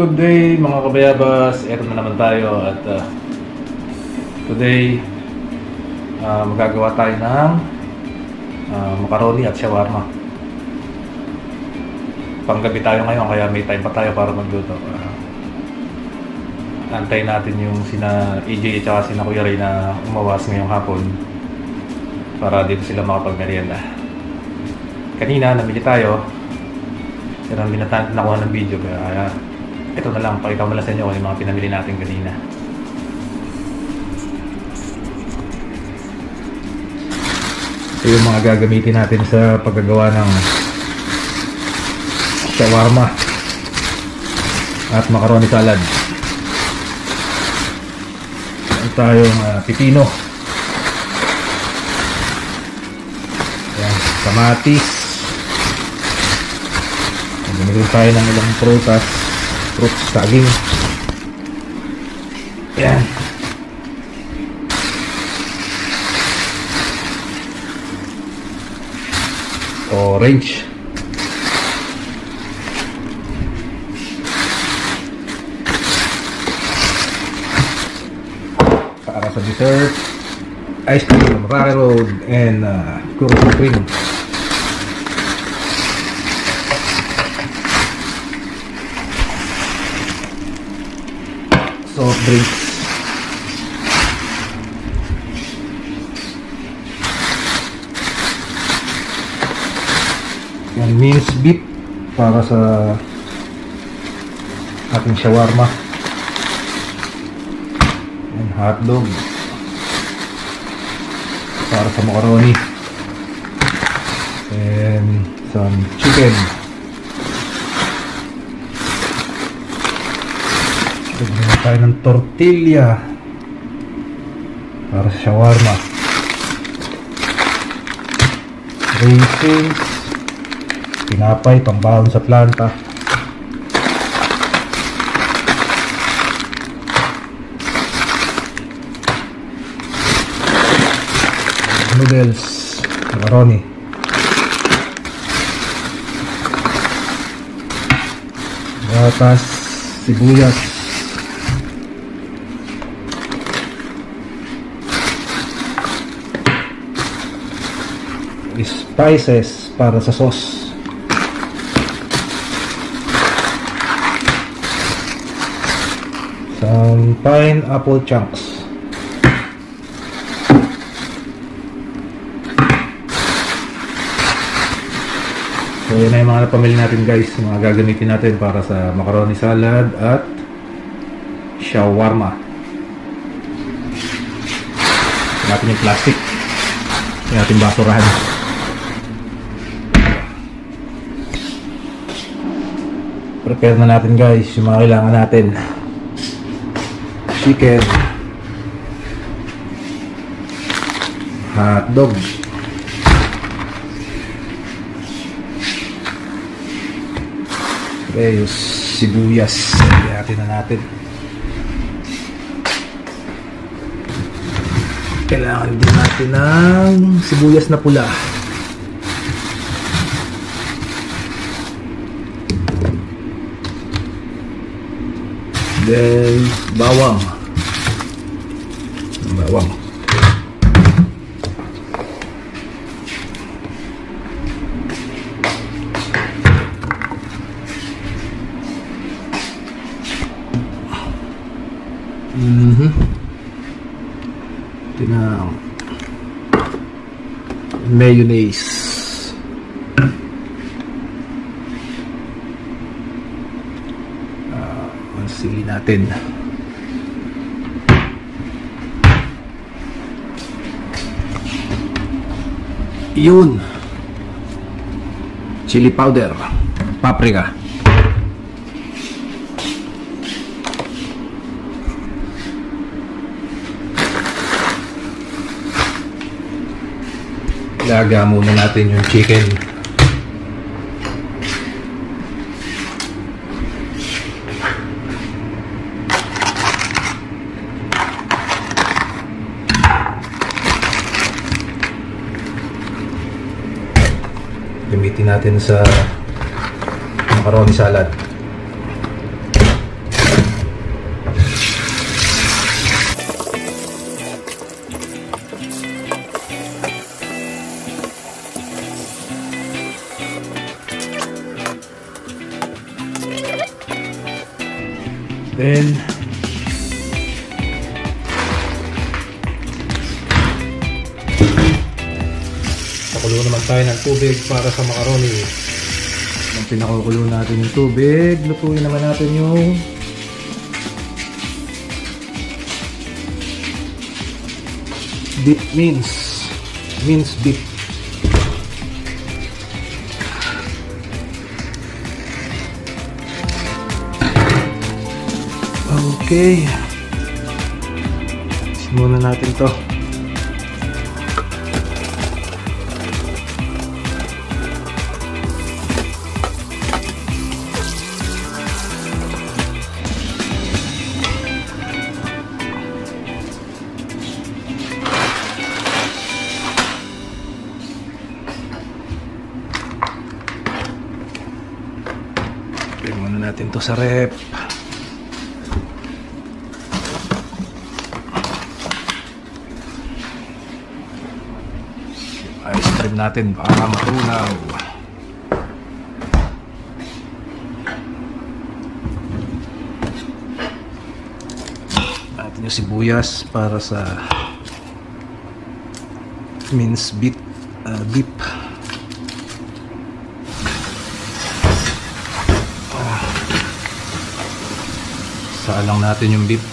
Good day mga kabayabas, eto na naman tayo at today magagawa tayo ng macaroni at shawarma. Panggabi tayo ngayon kaya may time pa tayo para magluto. Antayin natin yung sina EJ at saka sina Kuya Ray na umawas ngayong hapon para dito sila makapagmerienda. Kanina namili tayo pero hindi nakuha ng video kaya ito na lang, pakita mo lang sa inyo kung yung mga pinamili natin kanina. Ito yung mga gagamitin natin sa paggagawa ng shawarma at macaroni salad. Ito tayong pipino, ayan, kamatis, gamitin tayo ng ilang prutas, saging, ayan, orange, para sa dessert, ice cream, Rocky Road, and cookies cream. Soft drinks, yan, minced beef para sa ating shawarma, yan, hotdog para sa macaroni, and some chicken. Gawin tayo ng tortilla para sa shawarma, raisins, tinapay pambahon sa planta, noodles, macaroni, gatas, sibuyas, spices para sa sauce, some pineapple chunks, so yun na yung mga napamili natin guys, mga gagamitin natin para sa macaroni salad at shawarma. Natin yung plastic, natin basurahan. Prepare na natin guys yung mga kailangan natin: chicken, hotdog, reyos, sibuyas, natin na natin. Kailangan din natin ng sibuyas na pula, then bawang, mayonnaise, sili natin, yun, chili powder, paprika, ilaga muna natin yung chicken, gamitin natin sa macaroni salad. Then pakulo naman tayo ng tubig para sa macaroni. Nung pinakukulo natin yung tubig, lutuin naman natin yung beef minced beef. Okay, muna natin to. Pwede muna natin to sa rep. Ice cream natin baka matunaw. Natin yung sibuyas para sa minced beef. Saalang natin yung beef.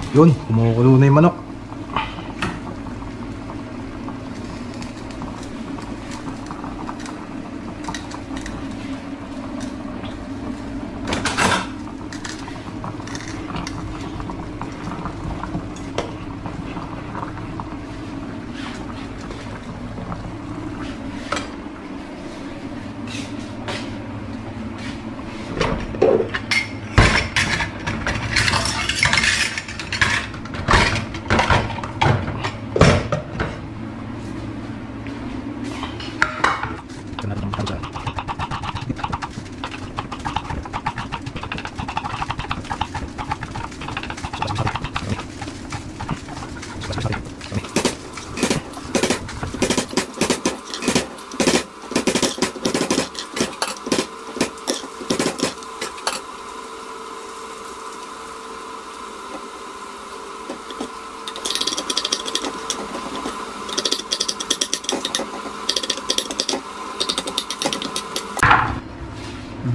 Yun, kumukulo na yung manok.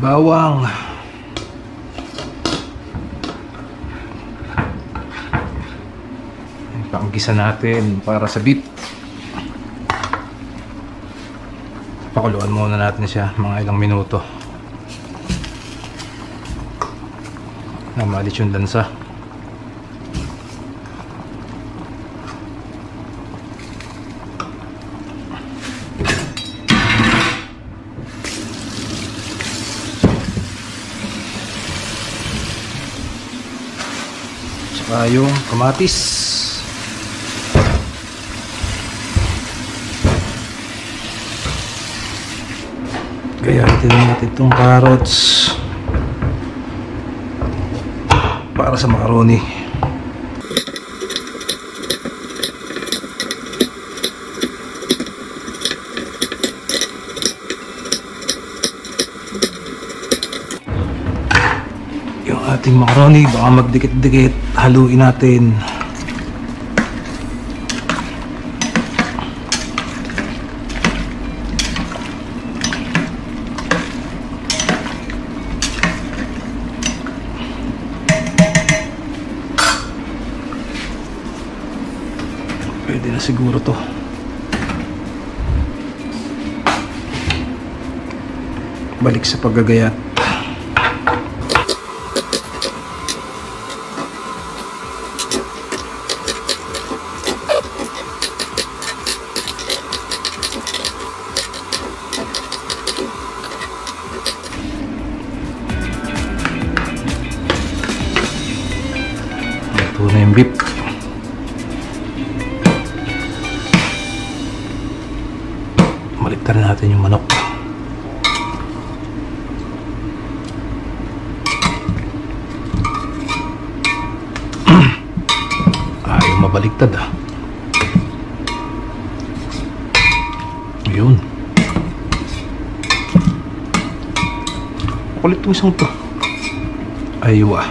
Bawang. Panggisa natin para sa beef. Pakuluan muna natin siya mga ilang minuto na maalis yung lansa. Saka yung kamatis. Gayatin natin itong carrots para sa macaroni. Yung ating macaroni baka magdikit-dikit, haluin natin. Pwede na siguro to. Balik sa paggagayat. Ito na yung beef. Baliktarin natin yung manok. mabaligtad ah. Yun. Kulit itong isang to. Aywa.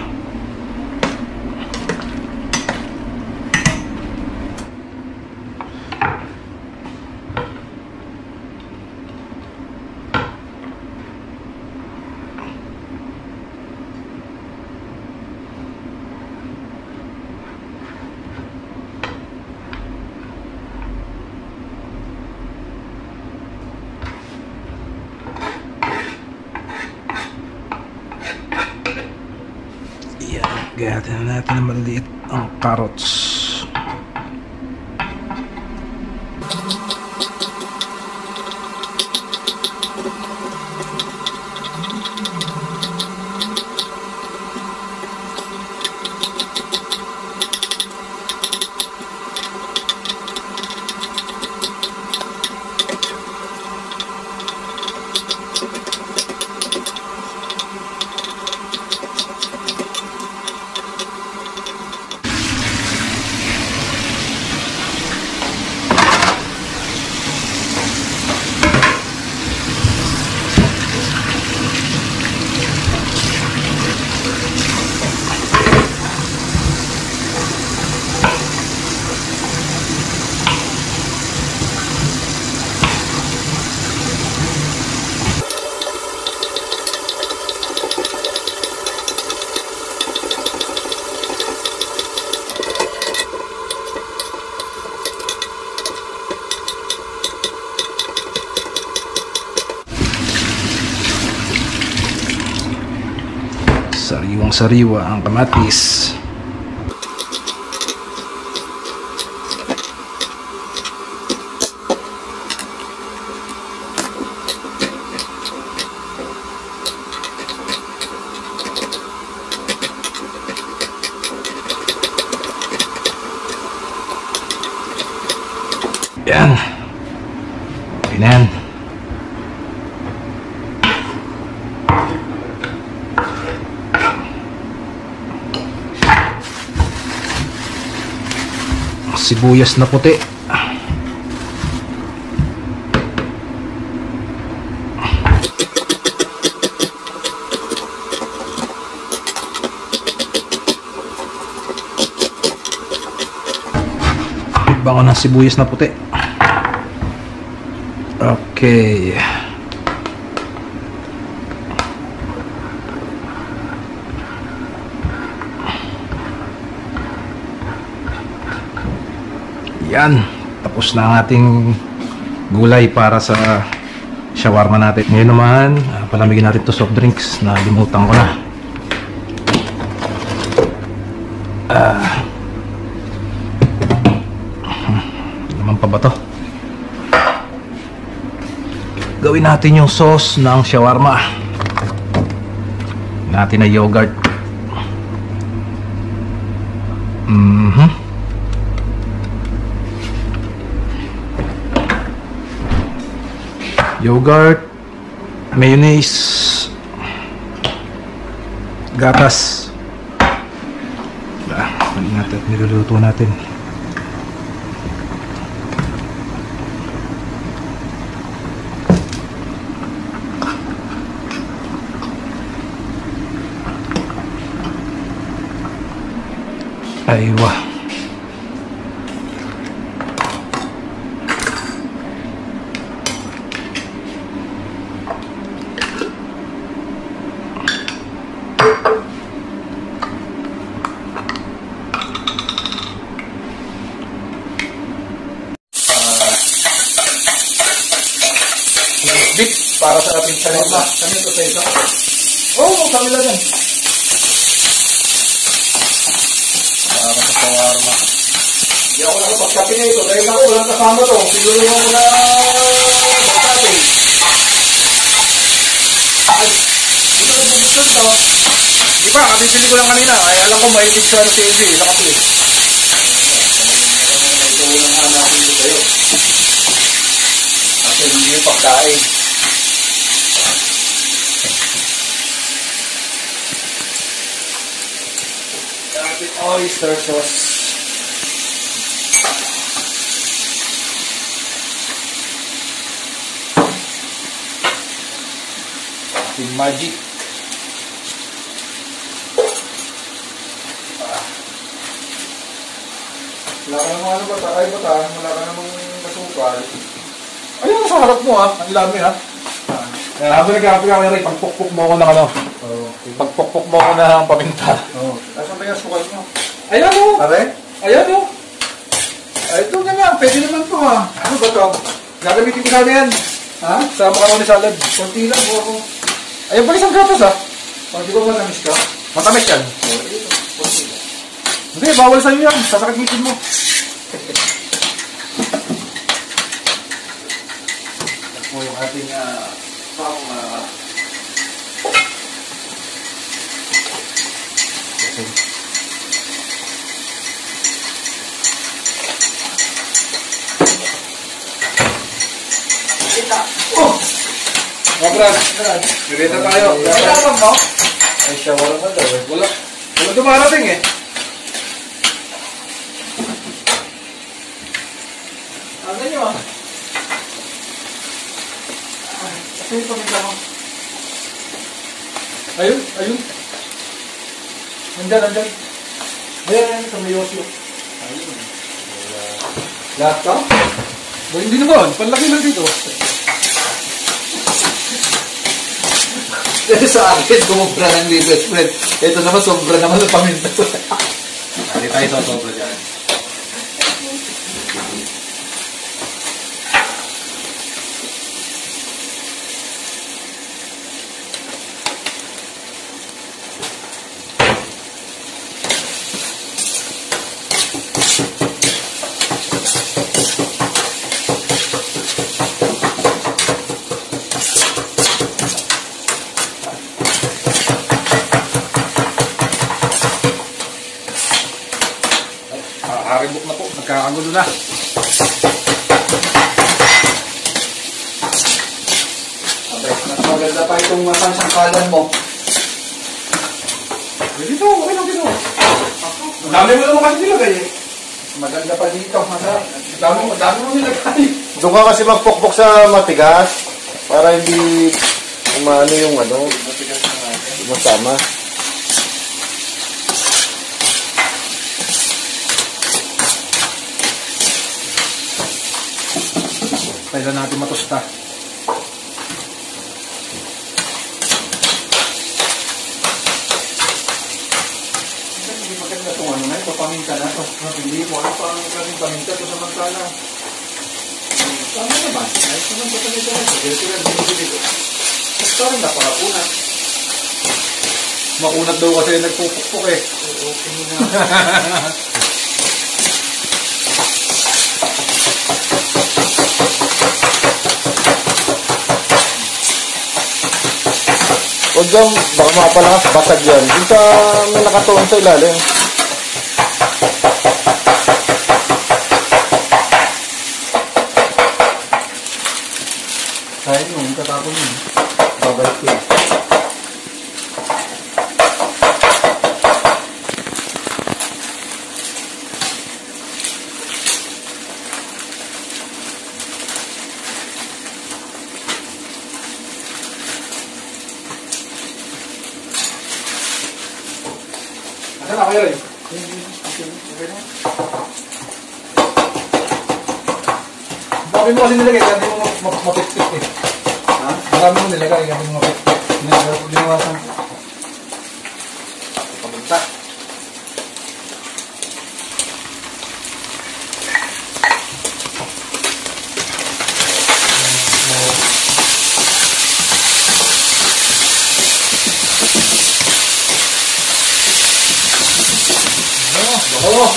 Gayatin na natin ng maliliit ang carrots. Sariwang-sariwa ang kamatis. Yan. Okay na yan. Sibuyas na puti. Bango ng sibuyas na puti. Okay. Yan, tapos na ang ating gulay para sa shawarma natin. Ngayon naman, palamigin natin to soft drinks na limutan ko na. Naman pa ba to? Gawin natin yung sauce ng shawarma. Natin na yogurt. Yogurt, mayonnaise, gatas. Niluluto natin. Aywa. Bit para sa ating sarili. Kami ito sa ito? Oo, kami lang yan. Para sa shawarma. Hindi ako nakapagkapi na ito dahil ako walang kasama to. Siguro mo na batatin. Ay, ito na bubuksan to. Di ba, kabibili ko lang kanina. Ay, alam ko mahilig sa TV, sa kapi. Ito lang hanapin ko kayo. Kasi hindi yung pagkain. Oyster sauce. Magic. Wala ka namang ano ba? Ay ba? Wala ka namang masukal. Ayun, sa harap mo ha. Ang dami ha. Habang nagkakapi ka, Ray, pagpukpuk mo ako ng ano. Pagpukpuk mo ako ng paminta. Nasaan ba yung sukal mo? Ayan o! Are? Ayan o! Ay, ito na lang. Pwede naman to ha. Ano ba to? Gagamitin ko sana yan. Ha? Sa macaroni salad. Kunti lang po ako. Ayan pa isang gatas ha. Pag di ba manamis ka? Matamis yan. Kunti lang. Hindi, bawal sa'yo yan. Sasakit ngipin mo. Ito yung ating pang Oh! Brad, bibenta tayo. Kailangan mo? Ay siya, wala man daw eh. Wala dumarating eh. Ano nyo ah? Ito yung paminta mo. Ayun. Nandyan. Ayan, sa may Yosyo. Lahat ka? Hindi naman, panlaki lang dito. Dahil sa akin, kumupra ng liver spread. Ito naman, sobra naman sa paminta. Hindi tayo sobra dyan. Haribok na po, nagkakagulo na. Okay, mas maganda pa itong sangkalan mo. Dito, okay lang dito. Ang dami mo naman kasi nilagay eh. Maganda pa dito. Dami mo nilagay. Doon ka kasi magpukpok sa matigas para hindi umano yung ano, masama. Kailan natin matusta. Hindi maganda itong ano na ito, paminta na ito. Hindi mo, ano pa ang klaseng paminta ito sa mantala? Tama naman. Ayos naman sa paminta na ito. Dito lang binibili ko. Parang napakapunat. Makunat daw kasi nagpupukpok eh. Okay na. Huwag dyan, baka mapalakas, basag yan. Yung sa may nakatuon sa ilalim. Sayang yun, katapon yun. Babalik ko. Asan na kayo rin? Okay na. Dami mo kasi nilagay, hindi mo mapikpik eh. Ha? Dami mo nilagay, hindi mo mapikpik. Linawasan ko. Paminta. Oo.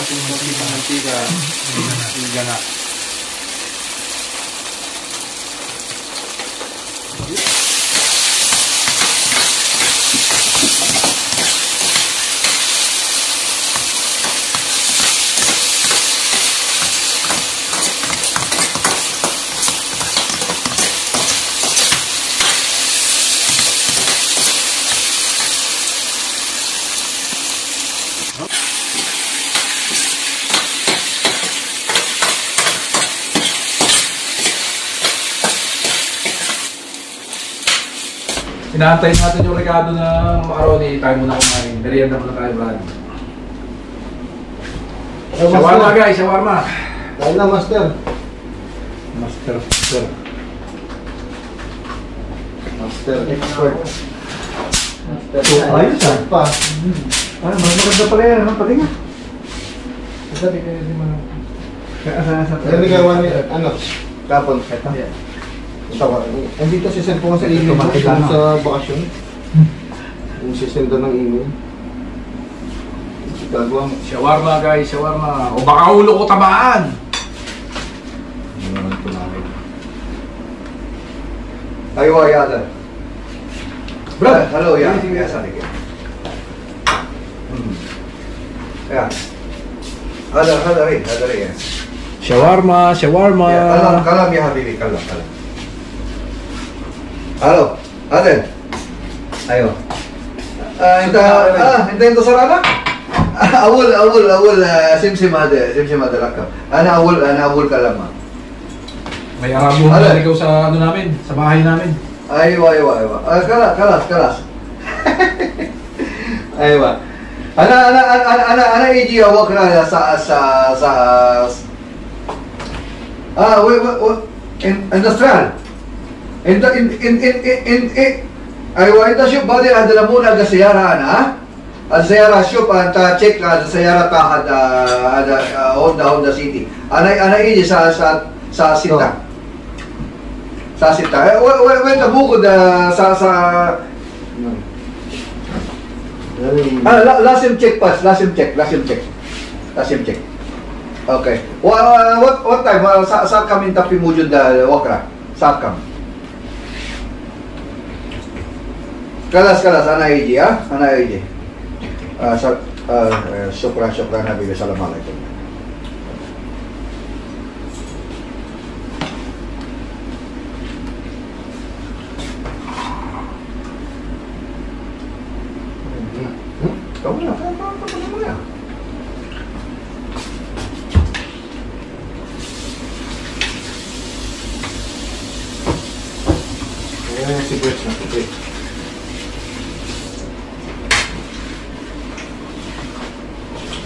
ating mantika. Higa na. Inaantay natin yung rekado ng macaroni. Tayo muna kumain. Merienda muna tayo, Brad. Shawarma guys, shawarma. Dahil na, master. Master, sir. Master expert. So, ayos ah. Pa. Ah, maganda pala yan. Ano, pati nga. Sabi kayo, hindi mo sa Hindi ka ano, kapon. Ito? Tawa. Andito si send ko sa email mo sa bakasyon. Yung sisendo ng email. Gagawa mo. Shawarma guys, shawarma. O baka ulo ko tamaan. Hindi naman tumamin. Aywa, yada. Brad, Hello, yeah. Yeah, sorry. Yeah. Hada rin. shawarma, shawarma. Kalam ya habibi, kalam. Halo, Adel. Ayo. انت انتصر اول سمسم هذا ركب. انا اول كلامه. May arabo na naligaw sa ano namin, sa bahay namin. ايوه خلاص. ايوه. انا يجي بكره اندستريال. انت ايوه انت شوف بعدين هذا مو السياره انا السياره شوف انت تشيك السياره تاعت هذا هوندا سيتي انا يجي الساعه 6 وين تبوك لا لازم تشيك بس لازم تشيك اوكي what time saat kami tapi موجود وكرة saat kami خلاص انا يجي انا يجي شكرا حبيبي السلام عليكم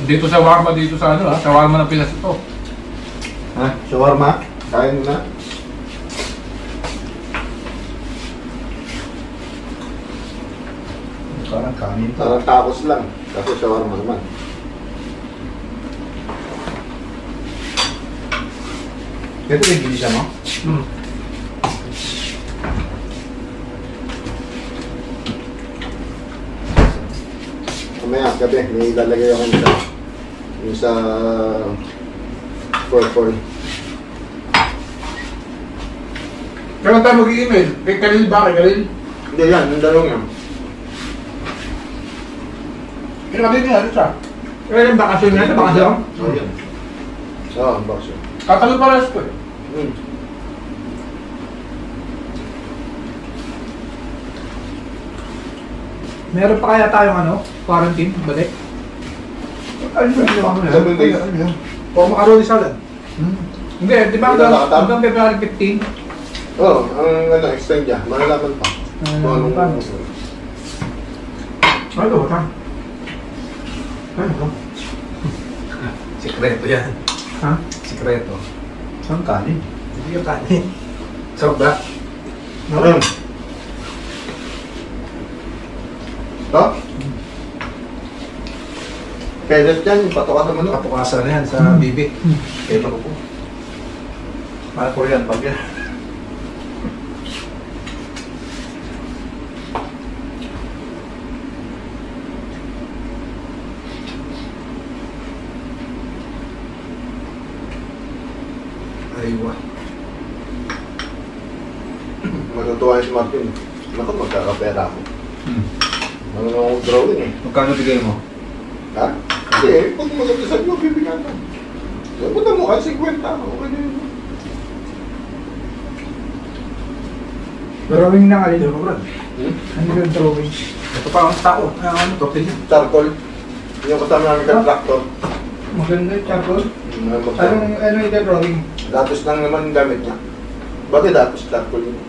Dito shawarma, dito sa ano shawarma ng Pinas ito. Ha? Shawarma? Kain mo na? Parang kanin. Parang tacos lang. Kasi shawarma naman. Ito yung ginisa mo? Mamaya, gabi, may ilalagay ako nito. Yung sa 4-4. Kailan tayo mag-i-email? Kay Kalil ba? Kay Kalil? Hindi yan, yung dalawang yan. Kay Kalil niya, ano siya? Kailan bakasyon niya? Bakasyon? Oo, yan. Oo, bakasyon. Tatalon pa rin ko eh. Meron pa kaya tayong ano? Quarantine? Balik? Ano yun? O macaroni salad. Hindi, di ba hanggang February 15? Oo, ang extend niya. Malalaman pa. Malalaman pa. Ano ba? Ano? Sikreto yan. Ha? Sikreto. Saan kanin? Hindi yung kanin. Sarap ba? Ano? Ito? Pellet yan, yung patukan naman. Kapukasan na yan sa bibig. Ito ko po. Mahal ko yan pag yan. Kaiwa. Matutuwa si Martin. Naku, magkakapera ako. Marunong akong drawing eh. Magkano bigay mo? Ha? Hindi, pag maganda sa iyo, bibigyan ka. Punta mo ka, 50. Okay na yun. Drawing na nga rin, Brad. Ano yung drawing? Ito pa ang tao. Ano, tortilla. Charcoal. Yung kasama namin ka tractor. Maganda yung charcoal. Magkano? Ano yung drawing? Datos lang naman yung gamit niya. Bakit datos charcoal yun?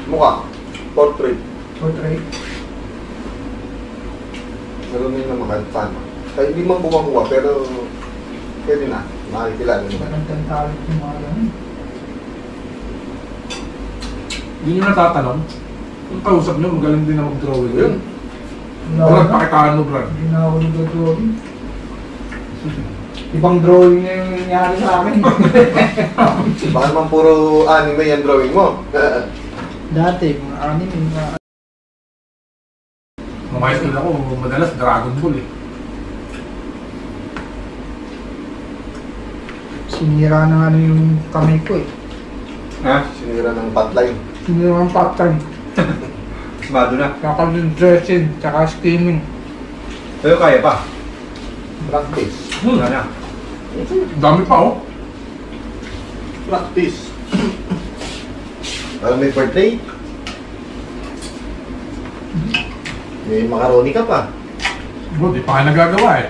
Mukha. Portrait. Portrait. Meron yun naman kahit paano. Kaya hindi man bumakuha, pero pwede na. Makikilala mo. Magandang talent yung mga ganun. Hindi nyo natatanong. Kung kausap nyo, magaling din na mag-drawing. Yun. Brad, pakitaan mo, Brad. Hindi na ako nag-drawing. Ibang drawing na yung nangyari sa akin. Baka naman puro anime yung drawing mo. Dati, mga anime, mga... Nung high school ako, madalas Dragon Ball eh. Sinira na ano yung kamay ko eh. Ha? Sinira ng potline. Sinira ng pattern. Mado na. Kaka-dressing, tsaka skimming. Pero kaya pa. Practice. Wala na. Dami pa oh. Practice. Parang may birthday. May macaroni ka pa. Bro, di pa kayo nagagawa eh.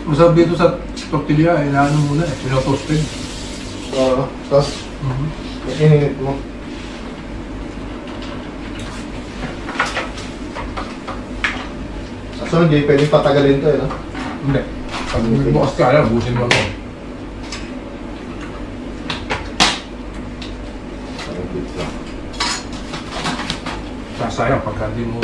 Masarap dito sa tortilla, inaano muna eh, pinotoasted. Oo. Tapos, ininit mo. So, hindi pwedeng patagalin to eh, no? Hindi. Pag bukas ka, alam, busin mo ako. Sasayang pagka hindi mo...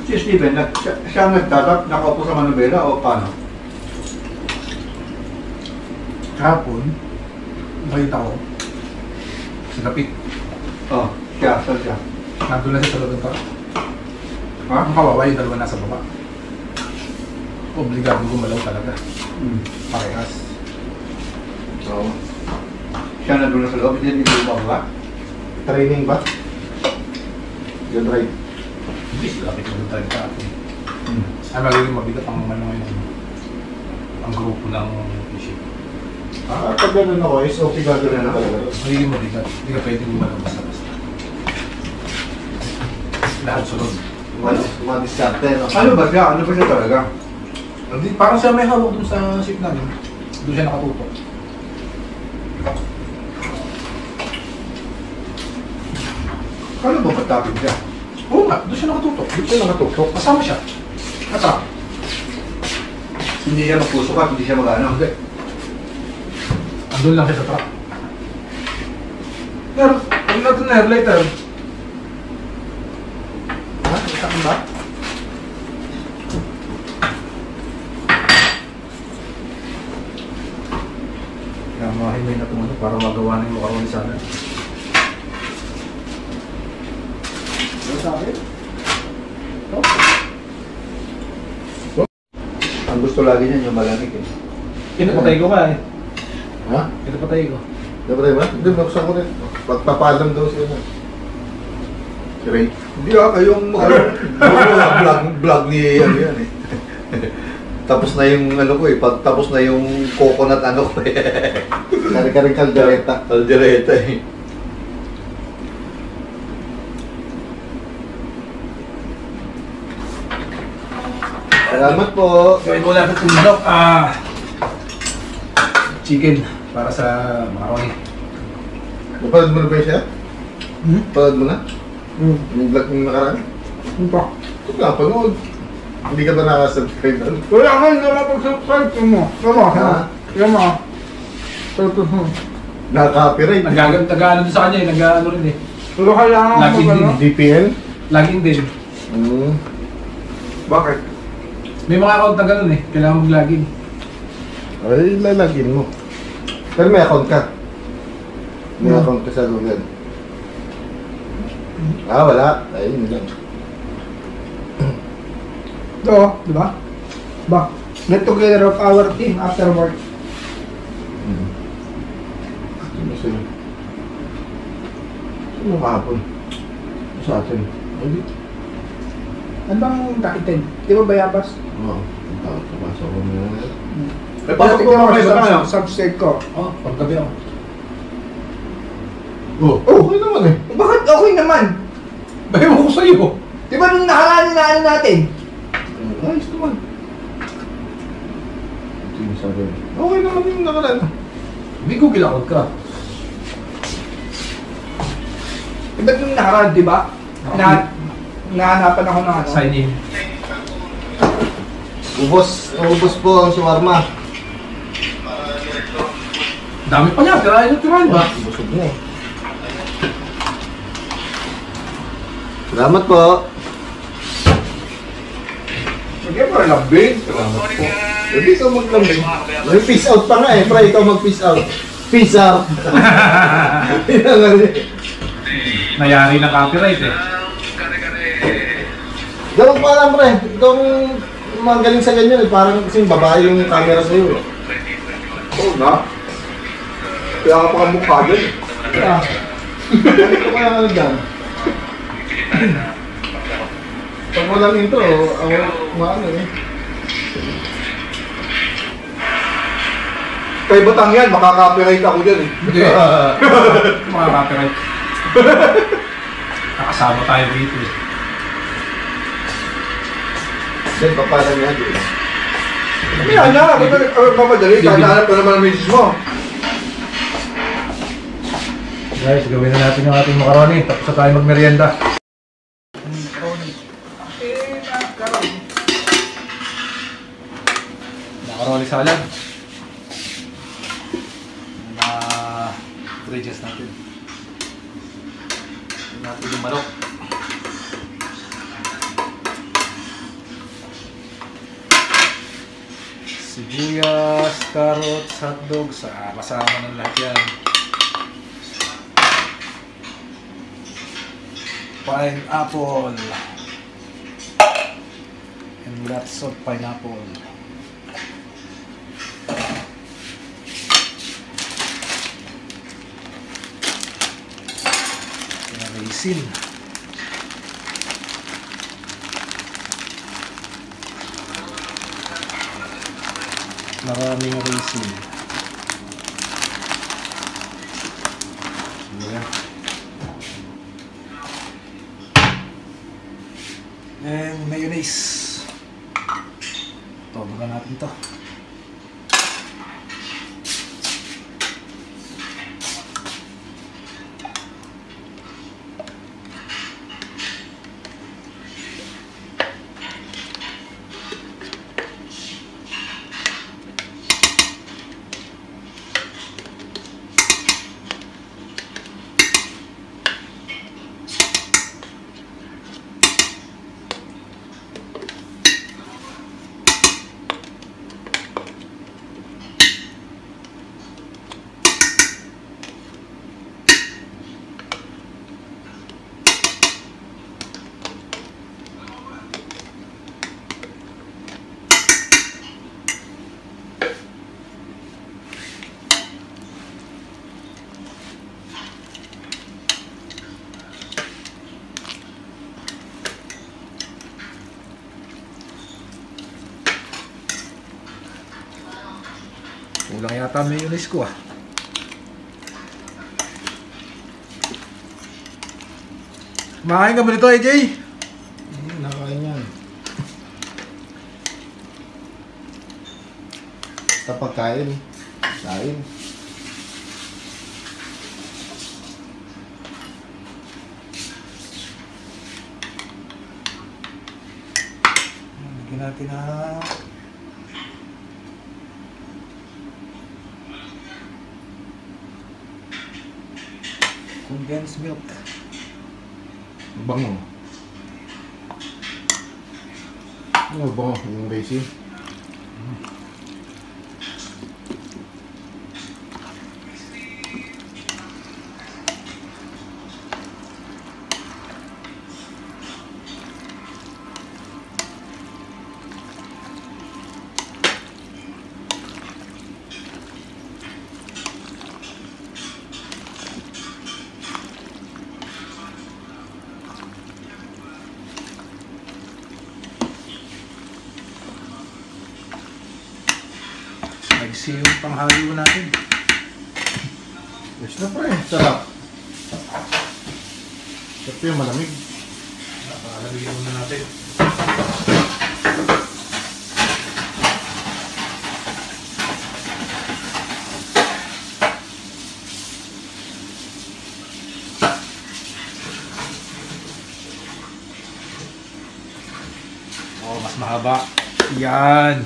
Si Steven, siya ang nagtatap, nakaupo sa manubela o paano? Kahapon, nakita ko, sa lapit, Oo, siya, saan siya? nandun na siya sa loob ng truck. Ang kawawa yung dalawa nasa baba. Obligado gumalaw talaga. Parehas. Oo. Siya na doon sa loob, hindi ba? Training ba? Yun, right. Hindi sila lapit mo tayo kahapon. Ay, magiging mabigat ang ano ngayon. Ang grupo ng fishing. Pag gano'n ako, is okay gagawin na talaga. Magiging mabigat. Hindi ka pwede gumalaw basta-basta. Lahat sunod. Madiskarte, no? Ano ba siya? Ano ba siya talaga? Hindi, parang siya may hawak dun sa ship namin. Doon siya nakatutok. Kano ba matapid siya? Oo nga, doon siya nakatutok. Doon siya nakatutok. Kasama siya. Nasa? Hindi siya magpusukat, hindi siya mag-ano. Hindi. Andun lang siya sa truck. Pero, pag natin later. Ha? Isakin ba? Kaya mahimay na itong ano para magawa na yung makaroni sana. Ano sa akin? Ang gusto lagi niya yung malamig eh. Pinapatay ko ka eh. Ha? Pinapatay ko. Dapat ba? Hindi, buksan ko rin. Pagpapalam daw siya na. Si Ray. Hindi kayong vlog ni ano yan eh. Tapos na yung ano ko eh, tapos na yung coconut ano ko eh. Kari-kari kaldereta. Kaldereta eh. Salamat po. Gawin mo lang sa tundok, chicken para sa macaroni. Napalad mo na ba siya? Palad mo na? Yung vlog yung nakaraan? Ano pa? Ito nga, panood. Hindi ka ba nakasubscribe doon? Wala ka hindi nakapag-subscribe mo. Tama. Ha? Tama. Tapos mo. Naka-copyright. Nag-ano sa kanya eh, nag-ano rin eh. Pero kailangan Laging mo din. ano? DPL? Laging din. Bakit? May mga account na ganun eh, kailangan mag-login. Ay, lalagin mo. Pero may account ka. May account ka sa Google. Ah, wala. Ay, yun lang. Ito, di ba? Ba? Get together of our team after work. Sino sa'yo? Sino kahapon? Sa atin. Ay, Ano bang takitin? Di ba bayabas? oo. Pasok ko na. May pasok ko mamaya sa kanya. subscribe ko. Oh, paggabi ako. Oh, okay naman eh. Bakit okay naman? Bayo ko sa'yo. Di ba nung nakaraan na ano natin? Ayos naman. Ito yung sabi. Okay naman yung nakaraan. May Google account ka. Di ba nung nakaraan, di ba? Nahanapan ako ng ano. Sign in. Ubos po ang shawarma. Dami pa niya, tirahin ba? Busog na eh. Salamat po. Sige po, lambing. Salamat po. Hindi ka maglambing. May peace out pa nga eh. Try ikaw mag-peace out. Peace out. Nayari ng copyright eh. Ganun pa lang pre. Itong magaling sa ganyan eh. Parang kasing babae yung camera sa'yo eh. Oo na. Kaya ka pa kamukha dyan eh. Ah. Ano ko kaya ano dyan? Pag walang intro, ako maano eh. Kay Batang yan, makaka-copyright ako dyan eh. Hindi. Mga copyright. Nakasama tayo dito eh. Then papalan niya dito. Kaya na, mamadali, kakahanap ka naman ng misis mo. Guys, gawin na natin yung ating macaroni. Tapos na tayo magmerienda. Macaroni salad. Mga ingredients natin. Ito natin yung manok. Sibuyas, carrots, hotdogs, kasama ng lahat yan. Pineapple. And lots of pineapple. And raisin. Maraming raisin. Ayan. And mayonnaise. Todo na natin to. Kulang yata mayonnaise ko ah. Kumakain ka ba nito, AJ? Nakain yan. Basta pagkain. Kain. Lagyan natin na condensed milk. Bango. Ano bango? Yung racing? Nagsi yung panghalo natin. Yes na pre, sarap. Sarap yung malamig. Pakalagyan muna natin. Oh, mas mahaba. Yan.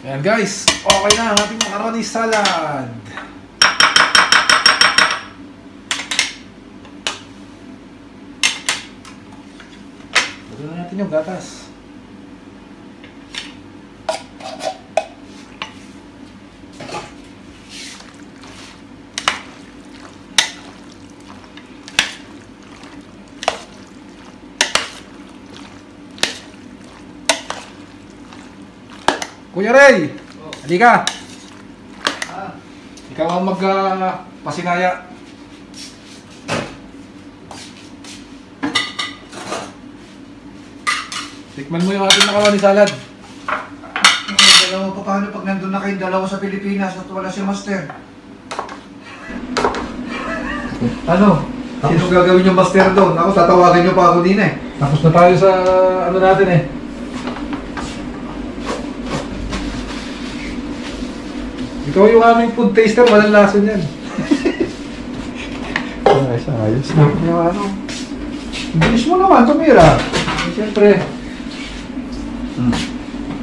Ayan guys, okay na ang ating macaroni salad. Lagyan na natin yung gatas. Kuya Ray, halika. Ikaw ang pasinaya. Tikman mo yung ating macaroni salad. Dalawa pa paano pag nandun na kayong dalawa sa Pilipinas at wala si Master? Ano? Sino gagawin yung Master doon? Ako, tatawagan nyo pa ako din eh. Tapos na tayo sa ano natin eh. Ikaw yung aming food taster, walang lason yan. Ayos na. Yung ano? Bilis mo naman, tumira. Siyempre.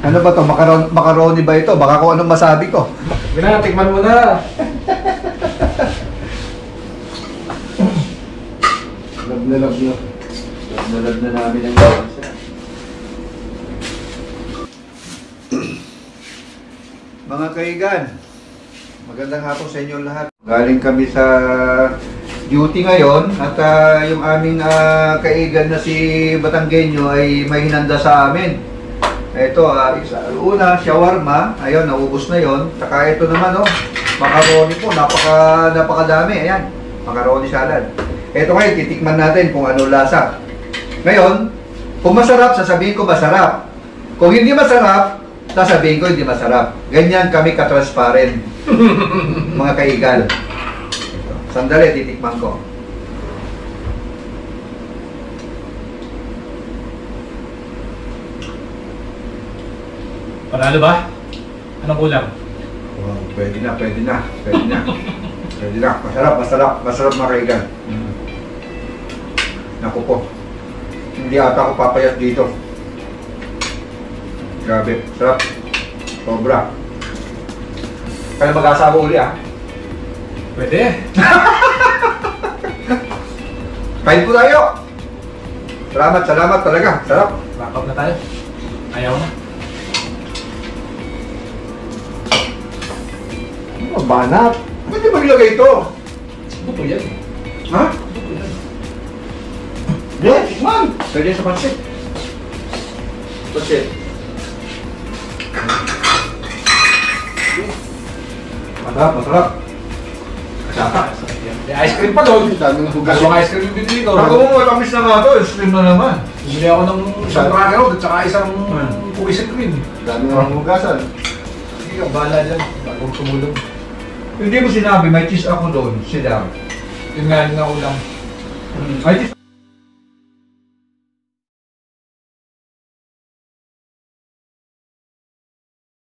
Ano ba to? Macaroni ba ito? Baka kung anong masabi ko. Tikman mo na. Love na love na. Love na love na namin ang bansa. Mga kaigan, magandang hapon sa inyo lahat. Galing kami sa duty ngayon at yung aming kaigan na si Batanggenyo ay may hinanda sa amin. Ito, una, shawarma. Ayun, naubos na yon. Saka ito naman, macaroni po. Napakadami. Ayan, macaroni salad. Ito ngayon, titikman natin kung ano lasa. Ngayon, kung masarap, sasabihin ko masarap. Kung hindi masarap, sasabihin ko hindi masarap. Ganyan kami ka-transparent. Mga kaigal. Sandali, titikman ko. Panalo ba? Anong kulang? Wow, pwede na. Pwede na. Masarap mga kaigan. Naku po. Hindi ata ako papayat dito. Grabe, sarap. Sobra. Kaya mag-asawa uli Pwede. Kain po tayo. Salamat talaga. Sarap. Wrap up na tayo. Ayaw na. Ano, banat? Pwede maglagay ito. Buto yan. Ha? Yes, man. Pwede sa pansit. Pansit. Masarap. Kasapa. May ice cream pa doon. Daming hugas. Dalawang ice cream yung binili ko. Ako mo, matamis na nga ito. Slim na naman. Bumili ako ng isang cracker at saka isang cookies and cream. Daming hugasan. Sige, bahala dyan. Bagong tumulong. Hindi mo sinabi, may cheese ako doon. Sila. Yun nga, yun nga ulam. Ay,